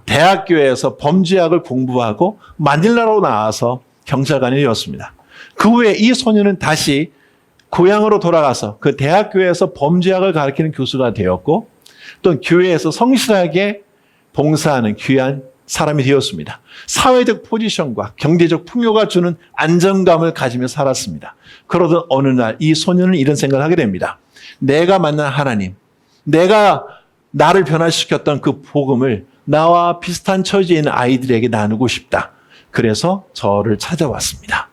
대학교에서 범죄학을 공부하고 마닐라로 나와서 경찰관이 되었습니다. 그 후에 이 소녀는 다시 고향으로 돌아가서 그 대학교에서 범죄학을 가르치는 교수가 되었고 또 교회에서 성실하게 봉사하는 귀한 사람이 되었습니다. 사회적 포지션과 경제적 풍요가 주는 안정감을 가지며 살았습니다. 그러던 어느 날 이 소녀는 이런 생각을 하게 됩니다. 내가 만난 하나님, 내가 나를 변화시켰던 그 복음을 나와 비슷한 처지에 있는 아이들에게 나누고 싶다. 그래서 저를 찾아왔습니다.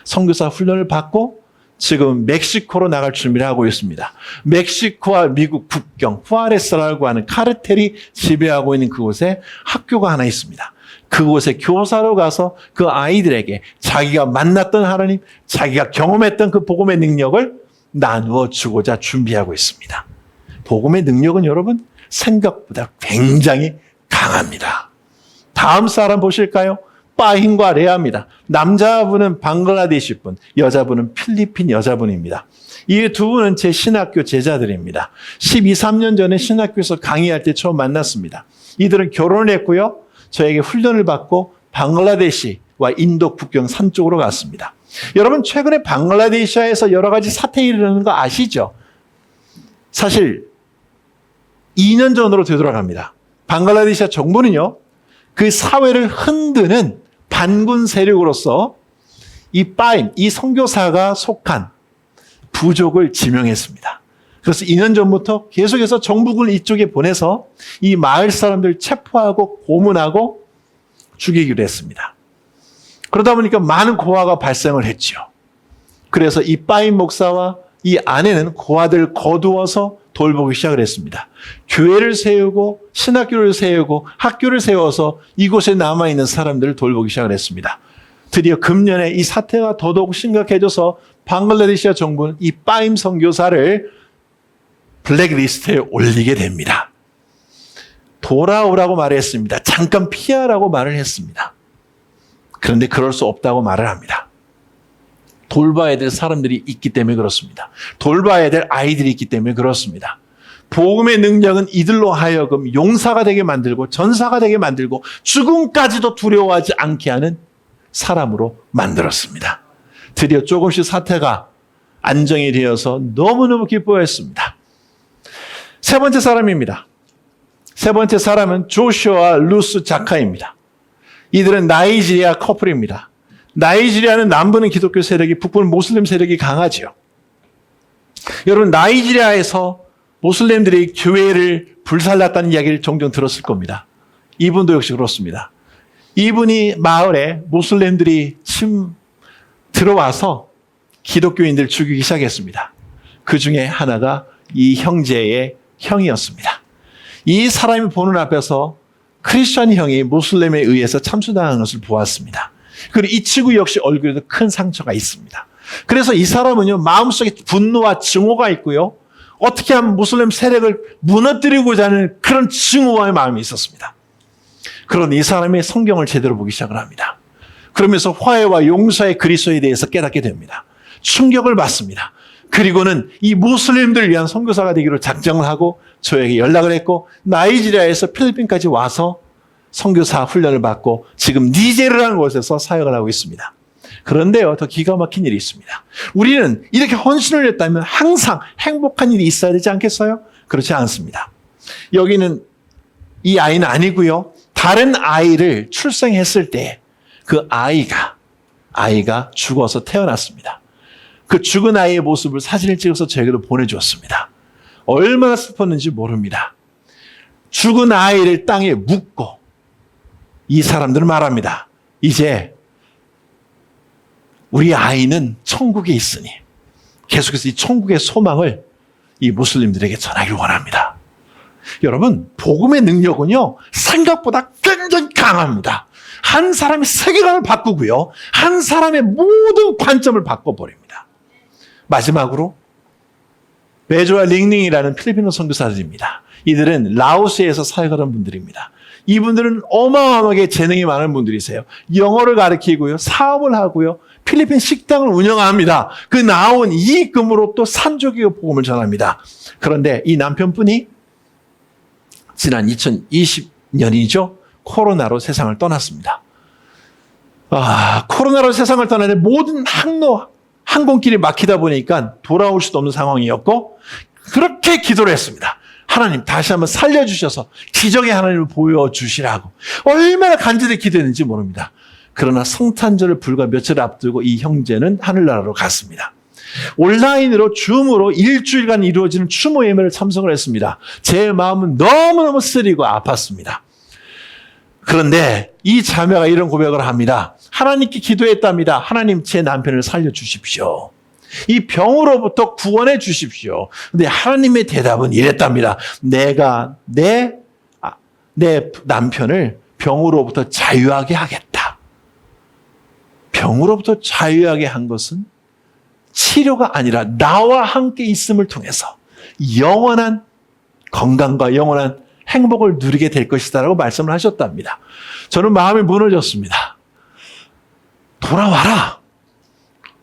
선교사 훈련을 받고 지금 멕시코로 나갈 준비를 하고 있습니다. 멕시코와 미국 국경 후아레스라고 하는 카르텔이 지배하고 있는 그곳에 학교가 하나 있습니다. 그곳에 교사로 가서 그 아이들에게 자기가 만났던 하나님, 자기가 경험했던 그 복음의 능력을 나누어 주고자 준비하고 있습니다. 복음의 능력은 여러분 생각보다 굉장히 강합니다. 다음 사람 보실까요? 빠힌과 레아입니다. 남자분은 방글라데시 분, 여자분은 필리핀 여자분입니다. 이 두 분은 제 신학교 제자들입니다. 12, 13년 전에 신학교에서 강의할 때 처음 만났습니다. 이들은 결혼을 했고요. 저에게 훈련을 받고 방글라데시와 인도 국경 산 쪽으로 갔습니다. 여러분 최근에 방글라데시아에서 여러 가지 사태가 일어나는 거 아시죠? 사실 2년 전으로 되돌아갑니다. 방글라데시아 정부는요. 그 사회를 흔드는 반군 세력으로서 이 선교사가 속한 부족을 지명했습니다. 그래서 2년 전부터 계속해서 정부군을 이쪽에 보내서 이 마을 사람들 체포하고 고문하고 죽이기로 했습니다. 그러다 보니까 많은 고아가 발생을 했죠. 그래서 이 빠인 목사와 이 아내는 고아들 거두어서 돌보기 시작을 했습니다. 교회를 세우고 신학교를 세우고 학교를 세워서 이곳에 남아있는 사람들을 돌보기 시작을 했습니다. 드디어 금년에 이 사태가 더더욱 심각해져서 방글라데시아 정부는 이 빠임 선교사를 블랙리스트에 올리게 됩니다. 돌아오라고 말했습니다. 잠깐 피하라고 말을 했습니다. 그런데 그럴 수 없다고 말을 합니다. 돌봐야 될 사람들이 있기 때문에 그렇습니다. 돌봐야 될 아이들이 있기 때문에 그렇습니다. 복음의 능력은 이들로 하여금 용사가 되게 만들고 전사가 되게 만들고 죽음까지도 두려워하지 않게 하는 사람으로 만들었습니다. 드디어 조금씩 사태가 안정이 되어서 너무너무 기뻐했습니다. 세 번째 사람입니다. 세 번째 사람은 조슈아와 루스 자카입니다. 이들은 나이지리아 커플입니다. 나이지리아는 남부는 기독교 세력이, 북부는 모슬림 세력이 강하지요. 여러분 나이지리아에서 모슬림들이 교회를 불살랐다는 이야기를 종종 들었을 겁니다. 이분도 역시 그렇습니다. 이분이 마을에 모슬림들이 들어와서 기독교인들 죽이기 시작했습니다. 그 중에 하나가 이 형제의 형이었습니다. 이 사람이 보는 앞에서 크리스천 형이 모슬림에 의해서 참수당한 것을 보았습니다. 그리고 이 친구 역시 얼굴에도 큰 상처가 있습니다. 그래서 이 사람은요, 마음속에 분노와 증오가 있고요. 어떻게 하면 모슬림 세력을 무너뜨리고자 하는 그런 증오와 마음이 있었습니다. 그런 이 사람이 성경을 제대로 보기 시작을 합니다. 그러면서 화해와 용서의 그리스도에 대해서 깨닫게 됩니다. 충격을 받습니다. 그리고는 이 모슬림들을 위한 선교사가 되기로 작정을 하고 저에게 연락을 했고 나이지리아에서 필리핀까지 와서 선교사 훈련을 받고 지금 니제르라는 곳에서 사역을 하고 있습니다. 그런데요, 더 기가 막힌 일이 있습니다. 우리는 이렇게 헌신을 했다면 항상 행복한 일이 있어야 되지 않겠어요? 그렇지 않습니다. 여기는 이 아이는 아니고요. 다른 아이를 출생했을 때 그 아이가 죽어서 태어났습니다. 그 죽은 아이의 모습을 사진을 찍어서 저에게도 보내주었습니다. 얼마나 슬펐는지 모릅니다. 죽은 아이를 땅에 묻고 이 사람들은 말합니다. 이제 우리 아이는 천국에 있으니 계속해서 이 천국의 소망을 이 무슬림들에게 전하기를 원합니다. 여러분, 복음의 능력은요, 생각보다 굉장히 강합니다. 한 사람의 세계관을 바꾸고요, 한 사람의 모든 관점을 바꿔버립니다. 마지막으로 베조와 링링이라는 필리핀어 선교사들입니다. 이들은 라오스에서 사역하는 분들입니다. 이분들은 어마어마하게 재능이 많은 분들이세요. 영어를 가르치고요, 사업을 하고요, 필리핀 식당을 운영합니다. 그 나온 이익금으로 또 산족의 복음을 전합니다. 그런데 이 남편분이 지난 2020년이죠. 코로나로 세상을 떠났습니다. 코로나로 세상을 떠나는데 모든 항공길이 막히다 보니까 돌아올 수도 없는 상황이었고 그렇게 기도를 했습니다. 하나님 다시 한번 살려주셔서 기적의 하나님을 보여주시라고 얼마나 간절히 기도했는지 모릅니다. 그러나 성탄절을 불과 며칠 앞두고 이 형제는 하늘나라로 갔습니다. 온라인으로 줌으로 일주일간 이루어지는 추모 예배를 참석을 했습니다. 제 마음은 너무너무 쓰리고 아팠습니다. 그런데 이 자매가 이런 고백을 합니다. 하나님께 기도했답니다. 하나님 제 남편을 살려주십시오. 이 병으로부터 구원해 주십시오. 근데 하나님의 대답은 이랬답니다. 내가 내 남편을 병으로부터 자유하게 하겠다. 병으로부터 자유하게 한 것은 치료가 아니라 나와 함께 있음을 통해서 영원한 건강과 영원한 행복을 누리게 될 것이다라고 말씀을 하셨답니다. 저는 마음이 무너졌습니다. 돌아와라.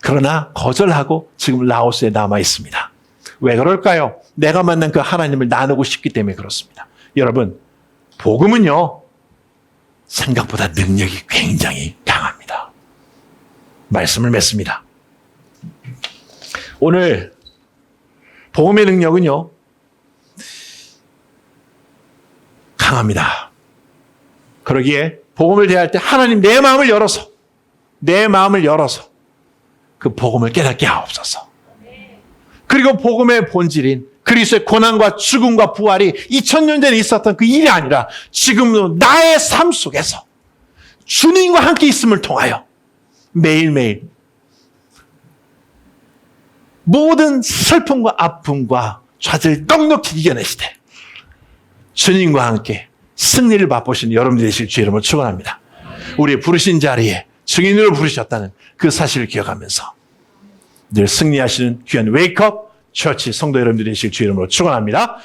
그러나 거절하고 지금 라오스에 남아 있습니다. 왜 그럴까요? 내가 만난 그 하나님을 나누고 싶기 때문에 그렇습니다. 여러분, 복음은요, 생각보다 능력이 굉장히 강합니다. 말씀을 맺습니다. 오늘 복음의 능력은요, 강합니다. 그러기에 복음을 대할 때 하나님 내 마음을 열어서 그 복음을 깨닫게 하옵소서. 그리고 복음의 본질인 그리스도의 고난과 죽음과 부활이 2000년 전에 있었던 그 일이 아니라 지금도 나의 삶 속에서 주님과 함께 있음을 통하여 매일매일 모든 슬픔과 아픔과 좌절을 넉넉히 이겨내시되 주님과 함께 승리를 맛보신 여러분들이 되실 주의 이름으로 축원합니다. 우리의 부르신 자리에 증인으로 부르셨다는 그 사실을 기억하면서 늘 승리하시는 귀한 웨이크업 처치 성도 여러분들이 되실 주의 이름으로 축원합니다.